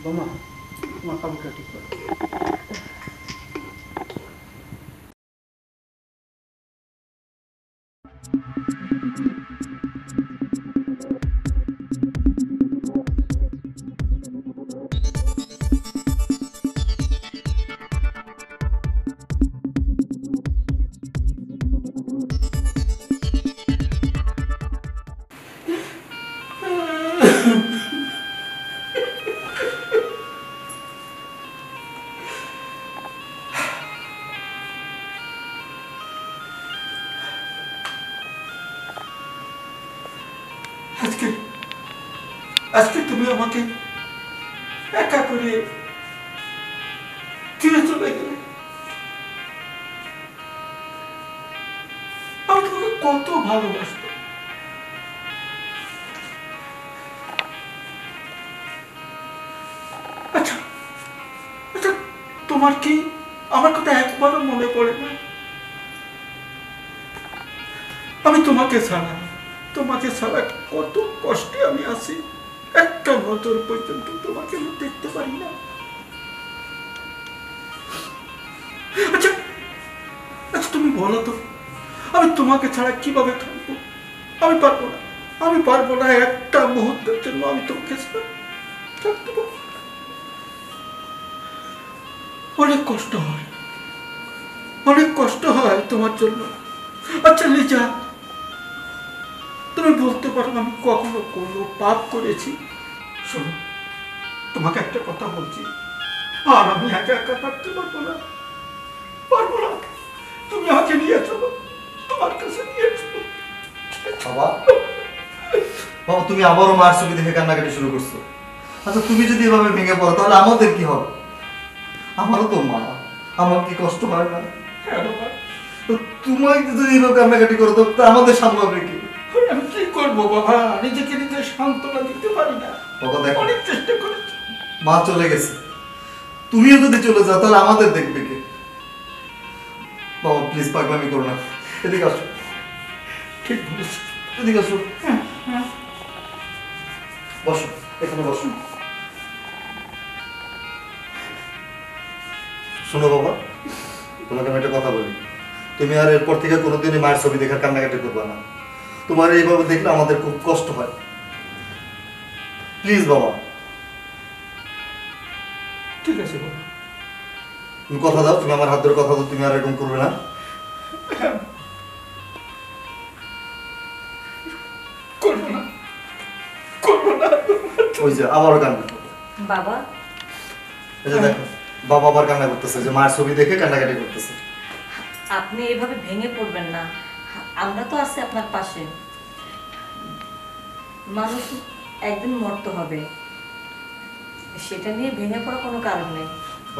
বোমা তোমার কাপড়টা ঠিক করো। আজকে আজকে তুমি আমাকে একা করে ছেড়ে চলে গেলে। আমি তোমাকে কত ভালোবাসতাম। আচ্ছা আচ্ছা, তোমার কি আমার কথা একবারও মনে পড়ে না? আমি তোমাকে ছাড়া কত কষ্টে আমি আছি। একটা নজর পর্যন্ত তোমাকে আমি দেখতে পারি না। আচ্ছা আচ্ছা, তুমি বলো তো আমি তোমাকে ছাড়া কিভাবে থাকবো? আমি পারবো না একটা মুহূর্তের জন্য আমি তোমাকে ছাড়া থাকতে পারবো। অনেক কষ্ট হয় তোমার জন্য। আচ্ছা লিজা, তুমি বলতে পারো আমি কখনো কোনো পাপ করেছি? শোনো, তোমাকে একটা কথা বলছি, আর আমি একা একা থাকতে পারবো না। তুমি আমাকে নিয়ে চলো, তোমার কাছে নিয়ে চলো। বাবা বাবা, তুমি আবারও মার ছবি দেখে কান্নাকাটি শুরু করছো। আচ্ছা তুমি যদি এভাবে ভেঙে পড়ো তাহলে আমাদের কি হবে? আমারও তো মা, আমার কি কষ্ট হয় না? হ্যাঁ বাবা, তোমার যদি এইভাবে কান্নাকাটি করো তো আমাদের সামলাবে কি? আমি কি করবো বাবা? নিজেকে নিজে সান্ত্বনা দিতে পারি না। বাবা দেখো, অনেক চেষ্টা করেছি। মা চলে গেছে, তুমিও যদি চলে যাও তাহলে আমাদের দেখবে কে? বাবা প্লিজ পাগলামি করো না, এদিকে আসো। ঠিক বলেছি, এদিকে আসো। বসো, এখানে বসো। শোনো বাবা, তোমাকে আমি একটা কথা বলি, তুমি আর এরপর থেকে কোনোদিনই মায়ের ছবি দেখার কান্নাকাটি করবে না। তোমার এইভাবে দেখলে আমাদের খুব কষ্ট হয়। প্লিজ বাবা। ঠিক আছে বাবা, তুমি কথা দাও, তুমি আমার হাত ধরে কথা দাও, তুমি আর এরকম করবে না। করবো না। ওই যে আবারও কান্না। বাবা, এই যে দেখো, বাবা আবার কান্না করতেছে, যে মায়ের ছবি দেখে কান্নাকাটি করতেছে। আপনি এভাবে ভেঙে পড়বেন না, আমরা তো আছি আপনার পাশে। মানুষ একদিন মরতে হবে, সেটা নিয়ে ভেঙে পড়া কোনো কারণ নেই।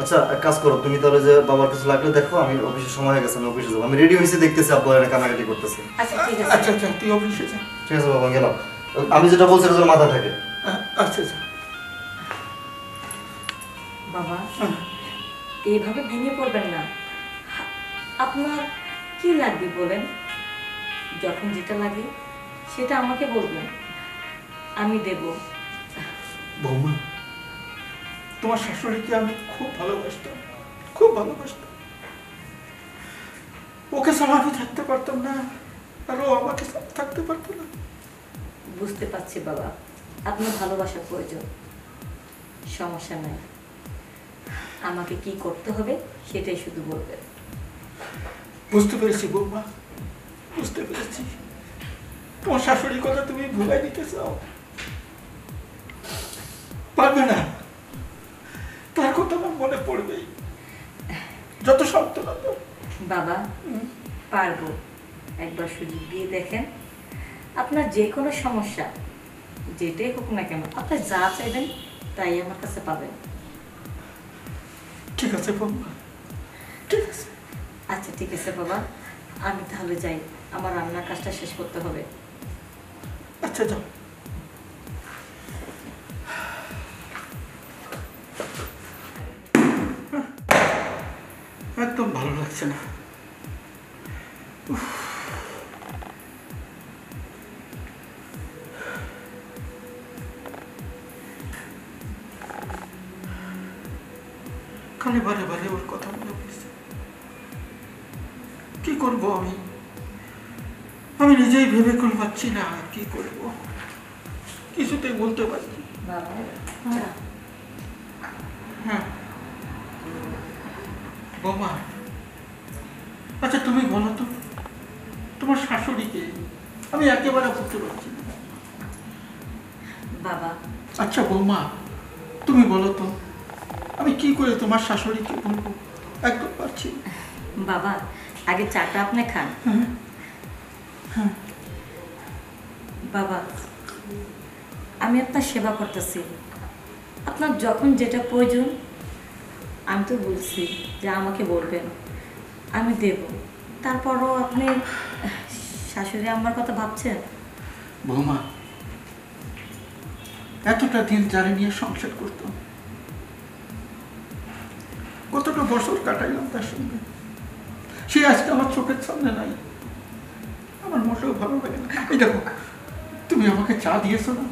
আচ্ছা এক কাজ করো, তুমি তাহলে যে বাবার কিছু লাগলে দেখো, আমি অফিসের সময় হয়ে গেছে, আমি অফিসে যাবো। আমি রেডি হয়েছি, দেখতেছি আব্বা এরা কান্নাকাটি করতেছে। আচ্ছা ঠিক আছে। আচ্ছা আচ্ছা, তুই অফিসে যা। ঠিক আছে বাবা, গেলাম। আমি যেটা বলছি সেটা মাথা থাকে। আচ্ছা আচ্ছা বাবা, এইভাবে ভেঙে পড়বেন না। আপনার কি লাগবে বলেন, যখন যেটা লাগে সেটা আমাকে বলবেন, আমি দেব। বৌমা, তোমার শাশুড়িকে আমি খুব ভালোবাসতাম। ওকে ছাড়া আমি থাকতে পারতাম না, আর ও আমাকে ছাড়া থাকতে পারতো না। বুঝতে পারছি বাবা, আপনার ভালোবাসার প্রয়োজন, সমস্যা নাই। আমাকে কি করতে হবে সেটাই শুধু বলবেন। বুঝতে পেরেছি বৌমা, বুঝতে পেরেছি। তোমার শাশুড়ির কথা তুমি ভুলাই দিতে চাও, পারবে না। তার কথা আমার মনে পড়বেই, যত সান্ত্বনা দাও। বাবা, পারবো, একবার সুযোগ দিয়ে দেখেন। আপনার যে কোনো সমস্যা যেটাই হোক না কেন, আপনি যা চাইবেন তাই আমার কাছে পাবেন। ঠিক আছে বৌমা, ঠিক আছে। আচ্ছা ঠিক আছে বাবা, আমি তাহলে যাই, আমার রান্নার কাজটা শেষ করতে হবে। আচ্ছা যাও। একদম ভালো লাগছে না। খালি বারে বারে ওর কথা মনে পড়ছে। কি করব আমি? আমি নিজেই ভেবে কোন পাচ্ছি না কি করব, কিছুতেই বলতে পারছি। বাবা হ্যাঁ বৌমা, আচ্ছা তুমি বলো তো, তোমার শাশুড়িকে আমি একেবারে বুঝতে পারছি না। বাবা আচ্ছা বৌমা, তুমি বলো তো, আমি কি করে তোমার শাশুড়িকে বলবো, একদম পারছি না। বাবা আগে চাটা আপনি খান। হ্যাঁ হ্যাঁ বাবা আমি আপনার সেবা করতেছি, আপনার যখন যেটা প্রয়োজন আমি তো বলছি যে আমাকে বলবেন, আমি দেব। তারপরও আপনি শাশুড়ি আমার কথা ভাবছেন? বৌমা, এতটা দিন যারা নিয়ে সংসার করতাম, কতটা বছর কাটাইলাম তার সঙ্গে, সে আজকে আমার চোখের সামনে নাই। আমার মোটেও ভালো লাগে না। এই দেখো, তুমি আমাকে চা দিয়েছো না,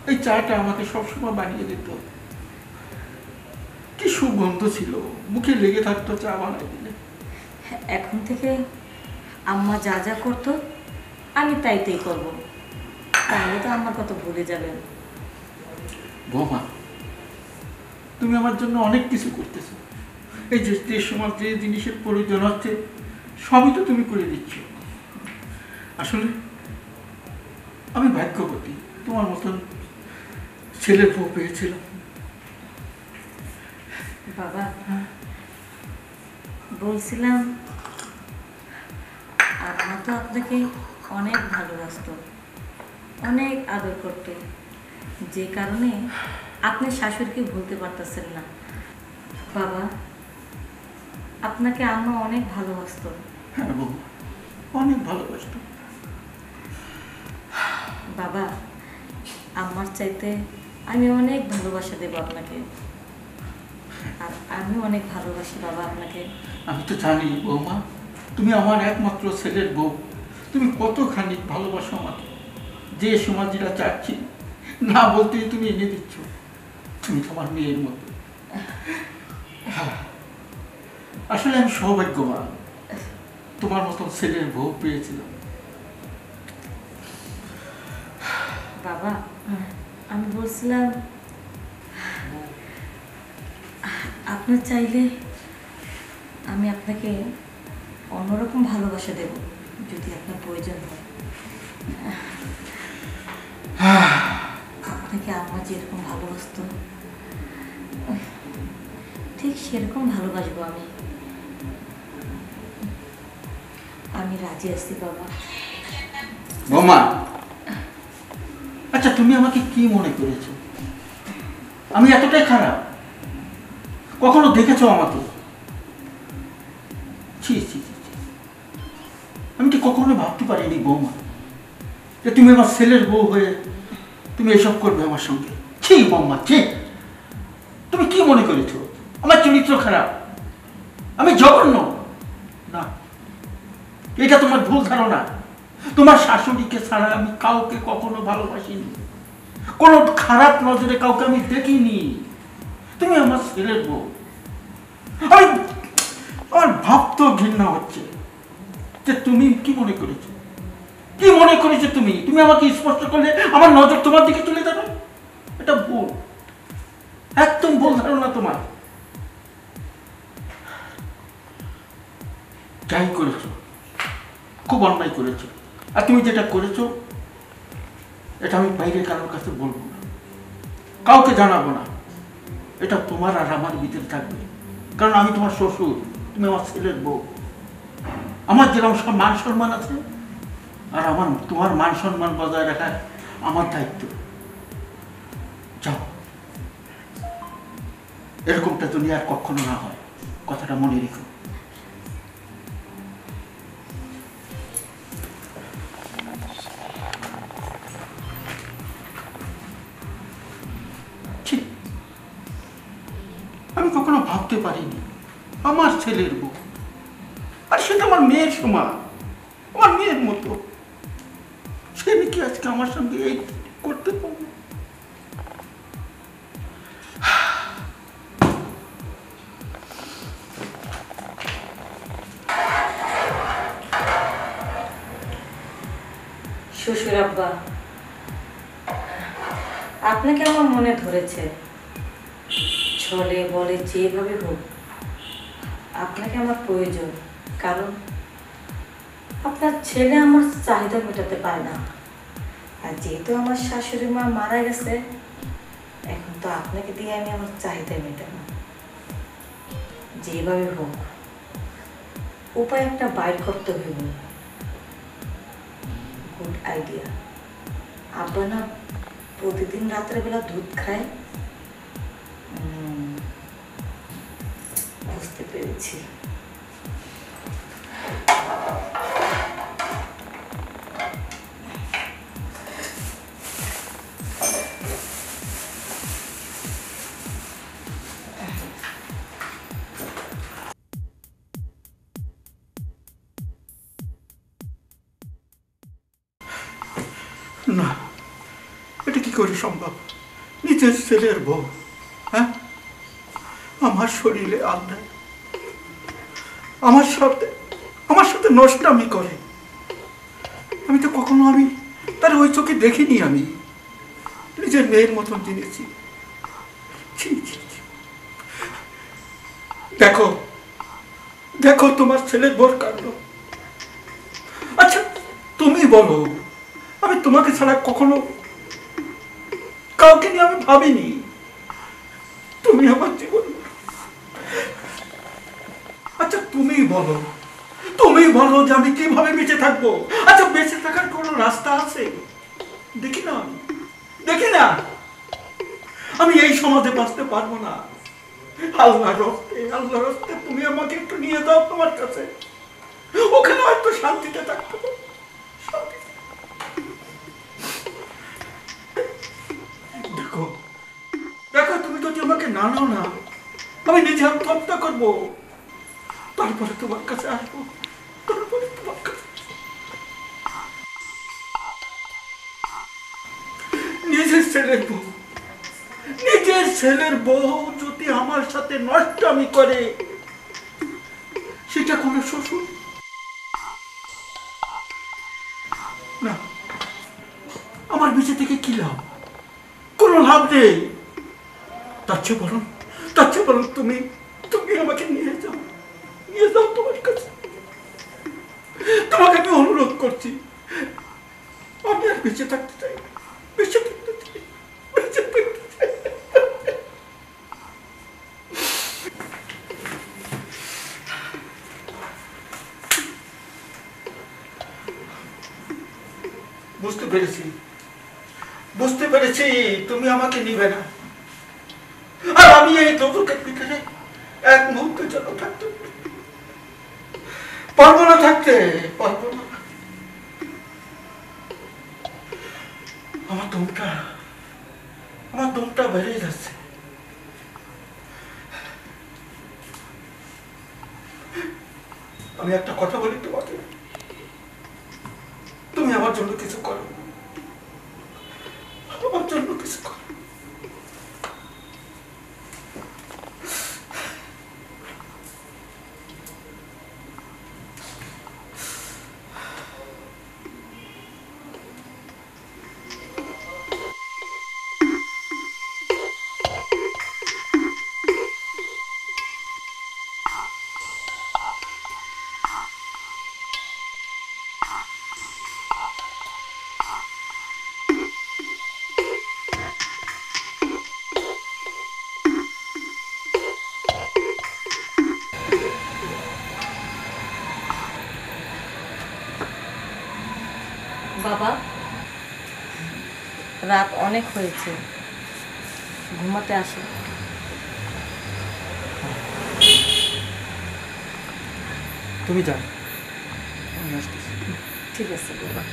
এই চাটা আমাকে সবসময় বানিয়ে দিত, কি সুগন্ধ ছিল, মুখে লেগে থাকতো চা বানাই দিলে। এখন থেকে আম্মা যা যা করতো আমি তাই করবো, তাহলে তো আমার কথা ভুলে যাবেন। বৌমা, তুমি আমার জন্য অনেক কিছু করতেছো, এই যে সময় যে জিনিসের প্রয়োজন হচ্ছে সবই তো তুমি করে দিচ্ছ। আসলে আমি ভাগ্যবতী, তোমার মতন ছেলের বউ পেয়েছিলাম। বাবা বলছিলাম, আম্মা তো আপনাকে অনেক ভালোবাসতো, অনেক আদর করতো, যে কারণে আপনি শাশুড়িকে ভুলতে পারতেছেন না। বাবা আপনাকে আম্মা অনেক ভালোবাসতো। হ্যাঁ বৌমা, অনেক ভালোবাসতো। বাবা আম্মার চাইতে আমি অনেক ভালোবাসা দেবো আপনাকে, আর আমি অনেক ভালোবাসি বাবা আপনাকে। আমি তো জানি বৌমা, তুমি আমার একমাত্র ছেলের বউ, তুমি কতখানি ভালোবাসো আমাকে, যে সমাজীরা চাচ্ছি না বলতেই তুমি এনে দিচ্ছ, তুমি তোমার মেয়ের মতো। আসলে আমি সৌভাগ্যবান, তোমার মতন ছেলের বউ পেয়েছিলাম। বাবা আমি বলছিলাম, আপনার চাইলে আমি আপনাকে অন্যরকম ভালোবাসা দেব যদি আপনার প্রয়োজন হয়। আপনাকে আম্মা যেরকম ভালোবাসতো ঠিক সেরকম ভালোবাসবো আমি। আমি রাজি আছি বাবা। বৌমা, আচ্ছা তুমি আমাকে কি মনে করেছো? আমি এতটাই খারাপ? কখনো দেখেছো আমাকে? ছি ছি ছি ছি। আমি কি কখনো ভাবতে পারিনি বৌমা যে তুমি আমার ছেলের বউ হয়ে তুমি এসব করবে আমার সঙ্গে। ছি বৌমা, ছি। তুমি কি মনে করেছো আমার চরিত্র খারাপ, আমি জঘন্য? না, এটা তোমার ভুল ধারণা। তোমার শাশুড়িকে ছাড়া আমি কাউকে কখনো ভালোবাসিনি, কোনো খারাপ নজরে কাউকে আমি দেখিনি। তুমি আমার ছেলের বউ। আমার ভাবতেও ঘৃণা হচ্ছে যে তুমি কি মনে করেছো, কি মনে করেছো তুমি? তুমি আমাকে স্পষ্ট করলে আমার নজর তোমার দিকে চলে যাবে, এটা ভুল, একদম ভুল ধারণা তোমার। যাই করেছো খুব অন্যায় করেছো, আর তুমি যেটা করেছো এটা আমি বাইরে কারোর কাছে বলবো না, কাউকে জানাবো না। এটা তোমার আর আমার ভিতরে থাকবে, কারণ আমি তোমার শ্বশুর, তুমি আমার ছেলের বউ। আমার যেরকম সব মান সম্মান আছে, আর আমার তোমার মান সম্মান বজায় রাখা আমার দায়িত্ব। যাও, এরকমটা তুমি আর কখনো না হয়, কথাটা মনে রেখো। আমি কখনো ভাবতে পারিনি আমার ছেলের বউ, আর সেটা আমার মেয়ের সমান, আমার মেয়ের মতো, সে নাকি আজকে আমার সঙ্গে এই করতে পারবে। শ্বশুর আব্বা, আপনাকে আমার মনে ধরেছে। ছলে বলে যেভাবে হোক আপনাকে আমার প্রয়োজন, কারণ আপনার ছেলে আমার চাহিদা মেটাতে পারে না। আর যেহেতু আমার শাশুড়ি মা মারা গেছে, এখন তো আপনাকে দিয়ে আমি আমার চাহিদা মেটাবো। যেভাবে হোক উপায় একটা বাইর করতে হইব। Good idea. আব্বা না প্রতিদিন রাতের বেলা দুধ খায়। বুঝতে পেরেছি। না, এটা কি করে সম্ভব? নিজের ছেলের বউ, হ্যাঁ, আমার শরীরে আলাদা, আমার সাথে নষ্টামি করে। আমি তো কখনো তার ওই চোখে দেখিনি। আমি নিজের মেয়ের মতন জেনেছি। দেখো দেখো তোমার ছেলের বোর কাণ্ড। আচ্ছা তুমি বলো, আমি তোমাকে ছাড়া কখনো কাউকে নিয়ে আমি ভাবিনি। তুমি আমার জীবন। আচ্ছা তুমি বলো যে আমি কিভাবে বেঁচে থাকবো? আচ্ছা বেঁচে থাকার কোনো রাস্তা আছে? দেখি না আমি এই সমাজে বাঁচতে পারবো না। আল্লাহর হস্তে তুমি আমাকে একটু নিয়ে যাও তোমার কাছে, ওখানে হয়তো শান্তিতে থাকতে পারবো। দেখো তুমি যদি আমাকে না নাও না, আমি নিজে আত্মহত্যা করবো। তারপরে তোমার কাছে আসবো। নিজের ছেলের বউ যদি আমার সাথে নষ্টামি করে, সেটা কোনো শ্বশুর না। আমার বেঁচে থেকে কি লাভ? কোনো লাভ নেই। তার চেয়ে বলুন তুমি আমাকে নিয়ে যাও তোমার কাছে। তোমাকে আমি অনুরোধ করছি। আমি আর বেঁচে থাকতে চাই। বুঝতে পেরেছি তুমি আমাকে নিবে না। আর আমি এই দুর্ভোগের ভিতরে এক মুহূর্তের জন্য থাকতে পারবো না। আমার দমটা বেড়ে যাচ্ছে। আমি একটা কথা বলি তোমাকে, তুমি আমার জন্য কিছু করো। বাবা, রাত অনেক হয়েছে, ঘুমাতে আসো। তুমি যাও। ঠিক আছে বাবা।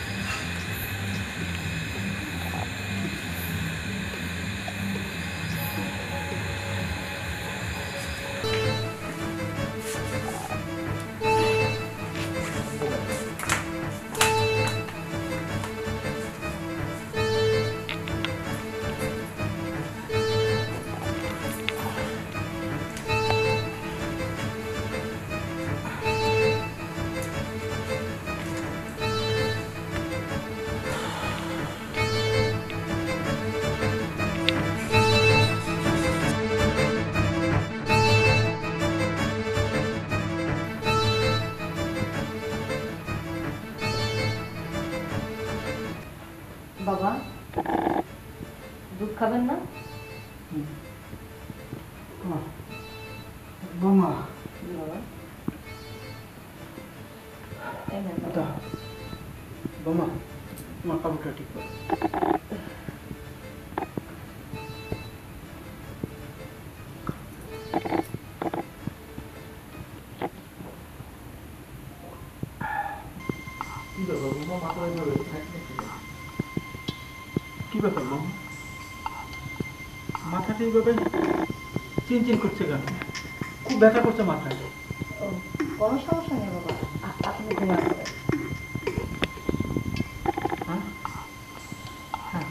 খাবেন না? বৌমা বাবা এই নেন বাবা। দাও। বৌমা তোমার কাপড়টা ঠিক করো। কি ব্যাপার বৌমা, মাথা এইভাবে থাকলে কি ব্যাপার বৌমা, মাথাটা এইভাবে চিনচিন করছে কেন? খুব ব্যথা করছে মাথায়। ও, কোনো সমস্যা নেই বাবা, আপনি ঘুমান পড়ে। হ্যাঁ হ্যাঁ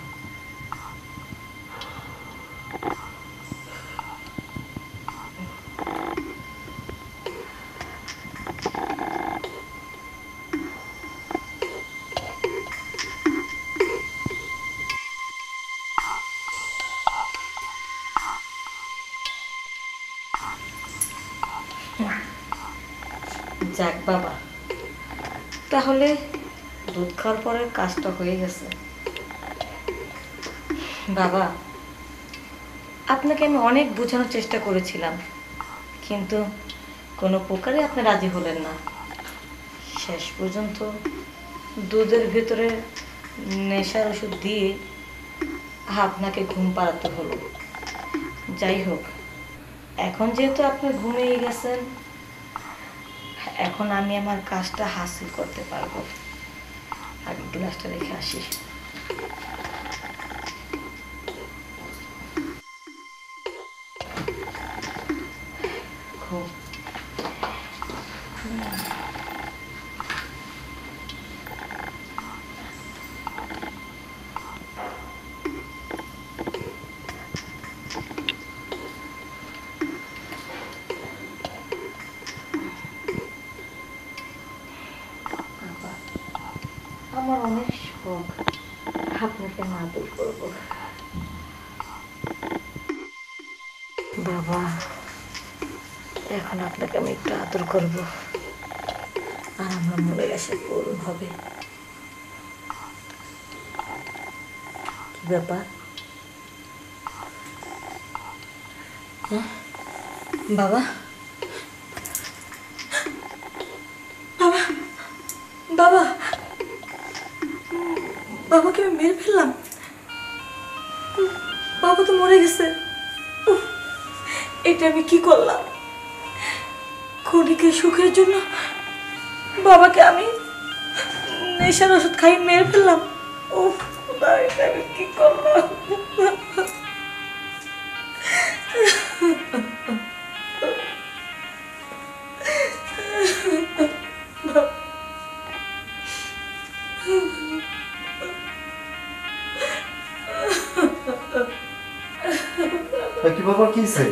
যাক বাবা, তাহলে দুধ খাওয়ার পরে কাজটা হয়ে গেছে। বাবা, আপনাকে আমি অনেক বোঝানোর চেষ্টা করেছিলাম, কিন্তু কোনো প্রকারে আপনি রাজি হলেন না। শেষ পর্যন্ত দুধের ভেতরে নেশার ওষুধ দিয়ে আপনাকে ঘুম পাড়াতে হলো। যাই হোক, এখন যেহেতু আপনি ঘুমিয়ে গেছেন, এখন আমি আমার কাজটা হাসিল করতে পারবো। আগে গ্লাসটা রেখে আসি। ঘুম। বাবা, আমার অনেক শখ আপনাকে আদর করবো। বাবা, এখন আপনাকে আমি একটু আদর করব, আর আমার মনের আশা পূরণ হবে। কি ব্যাপার? হ্যাঁ বাবা, বাবা, বাবা, বাবাকে আমি মেরে ফেললাম। বাবা তো মরে গেছে। উফ, এটা আমি কি করলাম? ক্ষণিকের সুখের জন্য বাবাকে আমি নেশার ওষুধ খাই মেরে ফেললাম। উফ, খোদা, এটা আমি কি করলাম? কি ব্যাপার, কি হয়েছে?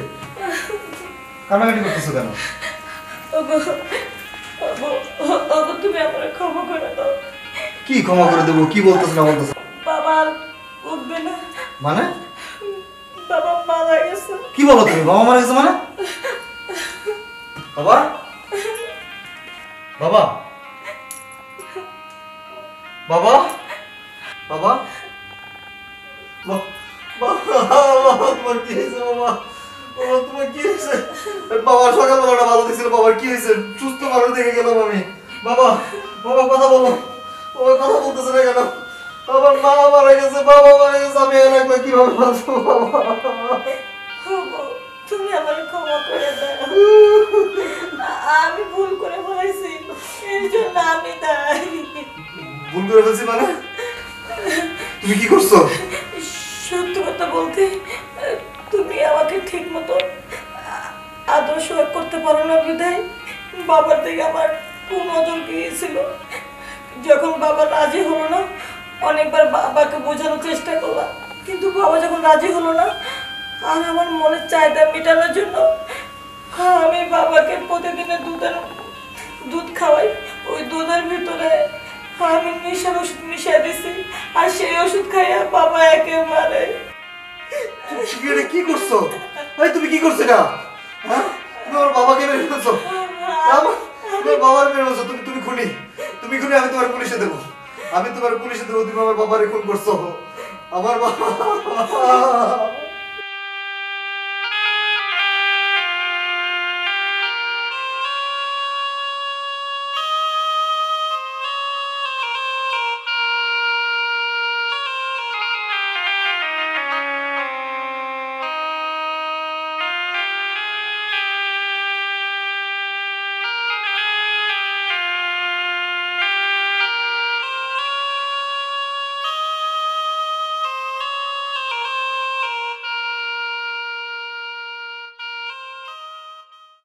কান্নাকাটি করতেছো কেন? তুমি আমার ক্ষমা করে দাও। কি ক্ষমা করে দেবো? কি বলতেছ না বলতেছ? বাবা আর উঠবে না। মানে বাবা মারা গেছে। কি বলো তুমি? বাবা মারা গেছে মানে? বাবা, বাবা, বাবা, বাবা, বাবা, তোমার কি হয়েছে বাবা? বাবা, তোমার কি হয়েছে? বাবা সকালবেলাটা ভালো দিছিল, বাবার কি হয়েছে? সুস্থ মানুষ দেখে গেলাম আমি। বাবা, বাবা কথা বলো। বাবা কথা বলতেছে না কেন? আমার মা মারা গেছে, বাবা মারা গেছে, আমি একলা কিভাবে বাঁচবো বাবা? তুমি আমার ক্ষমা করে দাও। আমি ভুল করে ফেলেছি, এর জন্য আমি দায়ী। ভুল করে ফেলছি মানে? তুমি কি করছো? সত্য কথা বলতে, তুমি আমাকে ঠিক মতো আদর্শ করতে পারো না বিধায় বাবার থেকে আমার কুনজর গিয়েছিল। যখন বাবা রাজি হলো না, অনেকবার বাবাকে বোঝানোর চেষ্টা করলাম, কিন্তু বাবা যখন রাজি হলো না, আর আমার মনের চাহিদা মেটানোর জন্য আমি বাবাকে প্রতিদিনের দুধ খাওয়াই। ওই দুধের ভিতরে আমি নেশার ওষুধ মিশিয়ে দিছি, আর সেই ওষুধ খাইয়া বাবা একেবারে। কি করছো? তুমি কি করছো এটা? হ্যাঁ, তুমি আমার বাবাকে মেরে ফেলছো। তোমার বাবার মেরে ফেলছো। তুমি খুনি, তুমি খুনি। আমি তোমার পুলিশে দেবো, আমি তোমার পুলিশে দেবো। তুমি আমার বাবারে খুন করছো। আমার বাবা